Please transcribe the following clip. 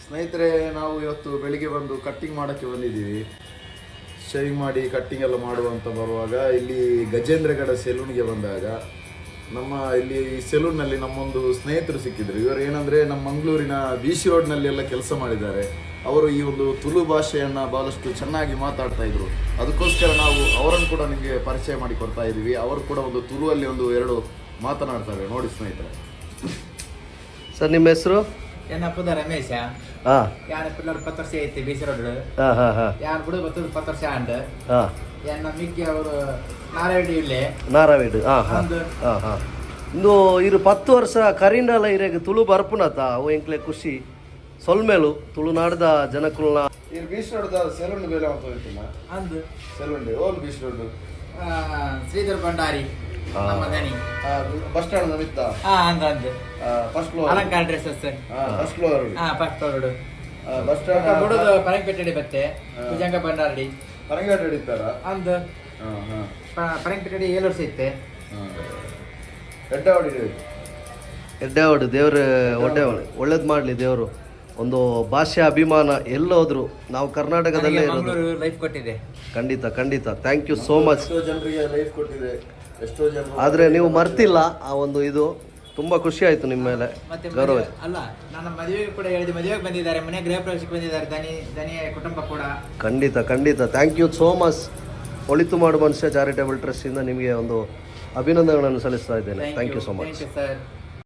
ಸ್ನೇಹಿತರೆ, ನಾವು ಇವತ್ತು ಬೆಳಿಗ್ಗೆ ಬಂದು ಕಟ್ಟಿಂಗ್ ಮಾಡೋಕ್ಕೆ ಬಂದಿದ್ದೀವಿ. ಶೇವಿಂಗ್ ಮಾಡಿ ಕಟ್ಟಿಂಗ್ ಎಲ್ಲ ಮಾಡುವಂತ ಬರುವಾಗ ಇಲ್ಲಿ ಗಜೇಂದ್ರಗಡ ಸೆಲೂನ್ಗೆ ಬಂದಾಗ ನಮ್ಮ ಇಲ್ಲಿ ಈ ಸೆಲೂನ್ನಲ್ಲಿ ನಮ್ಮೊಂದು ಸ್ನೇಹಿತರು ಸಿಕ್ಕಿದ್ರು. ಇವರು ಏನಂದರೆ ನಮ್ಮ ಮಂಗಳೂರಿನ BC ರೋಡ್ನಲ್ಲಿ ಎಲ್ಲ ಕೆಲಸ ಮಾಡಿದ್ದಾರೆ. ಅವರು ಈ ಒಂದು ತುಳು ಭಾಷೆಯನ್ನು ಬಹಳಷ್ಟು ಚೆನ್ನಾಗಿ ಮಾತಾಡ್ತಾ ಇದ್ರು. ಅದಕ್ಕೋಸ್ಕರ ನಾವು ಅವರನ್ನು ಕೂಡ ನಿಮಗೆ ಪರಿಚಯ ಮಾಡಿ ಕೊಡ್ತಾ ಇದ್ದೀವಿ. ಅವರು ಕೂಡ ಒಂದು ತುಳುವಲ್ಲಿ ಒಂದು ಎರಡು ಮಾತನಾಡ್ತಾರೆ. ನೋಡಿ ಸ್ನೇಹಿತರೆ. ಸರ್, ನಿಮ್ಮ ಹೆಸರು? ಎನ್ನ ಪುದ ರಮೇಶ. ಯಾನ ಪಿಲ್ಲರ್ 10 ವರ್ಷ ಐತಿ BC ರೋಡ್. ಯಾನ ಬಿಡು ಬತ್ತದ 10 ವರ್ಷ ಆಂಡ್. ಎನ್ನ ಮಿಕ್ಕಿ ಅವರು ನಾರಾಯಣ ಇಲ್ಲೇ ನಾರಾಯಣ. ಇಂದು ಇರು 10 ವರ್ಷ ಕರಿಂಡಲ ಇರೆಗ್ ತುಳು ಬರ್ಪುನತ ಅವು ಎಂಕ್ಲೆ ಖುಷಿ ಸೊಲ್ಮೇಲು ತುಳುನಾಡದ ಜನಕುಲ್ನ ಈ BC ರೋಡ್ ಸೆಲೂನ್ ಬೇಲೆ ಅಂತ ಹೇಳ್ತಿಲ್ಲ ಅಂದು ಸೆಲೂನ್ ಓಲ್ BC ರೋಡ್ ಶ್ರೀಧರ್ ಭಂಡಾರಿ ನಮ್ಮ ದನಿ ಬಸ್ ಸ್ಟ್ಯಾಂಡ್ ನಮಿತ್ತ ಅಂದ ಅಂದು first floor Alankar dresses first floor first floor bus stand ಬಿಡುದು ಪರಂಪೇಟೆ ಬತ್ತೆ ಭುಜಂಗ ಭಂಡಾರಿ ಪರಂಗೇಟ್ ಹಿಡಿತಾರ ಅಂದು ಪರಂಪೇಟೆ 7 ವರ್ಷ ಇತ್ತೆ. ಎಡ್ಡೆವಾಡು ದೇವ್ರ ಒಳ್ಳೇದು ಮಾಡಲಿ ದೇವರು. ಒಂದು ಭಾಷೆ ಅಭಿಮಾನ ಎಲ್ಲೋದ್ರು ನಾವು ಕರ್ನಾಟಕದಲ್ಲೇ ಇರೋದು. ಲೈಫ್ ಕೊಟ್ಟಿದೆ. ಖಂಡಿತ ಖಂಡಿತ. Thank you so much. ಎಷ್ಟೋ ಜನರಿಗೆ ಲೈಫ್ ಕೊಟ್ಟಿದೆ. ಎಷ್ಟೋ ಜನ ಆದರೆ ನೀವು ಮರ್ತಿಲ್ಲ ಆ ಒಂದು ಇದು. ತುಂಬಾ ಖುಷಿ ಆಯ್ತು ನಿಮ್ಮ ಮೇಲೆ ಗೌರವ. ಅಲ್ಲ, ನನ್ನ ಮದುವೆಗೆ ಕೂಡ ಹೇಳಿದೆ, ಮದುವೆಗೆ ಬಂದಿದ್ದಾರೆ, ಮನೆ ಗೃಹ ಪ್ರವೇಶಕ್ಕೆ ಬಂದಿದ್ದಾರೆ ದನಿಯ ಕುಟುಂಬ ಕೂಡ. ಖಂಡಿತ ಖಂಡಿತ. Thank you so much. ಒಳಿತು ಮಾಡು ಮನುಷ್ಯ ಚಾರಿಟೇಬಲ್ ಟ್ರಸ್ಟ್ ಇಂದ ನಿಮಗೆ ಒಂದು ಅಭಿನಂದನೆಗಳನ್ನು ಸಲ್ಲಿಸ್ತಾ ಇದ್ದೇನೆ. Thank you so much sir.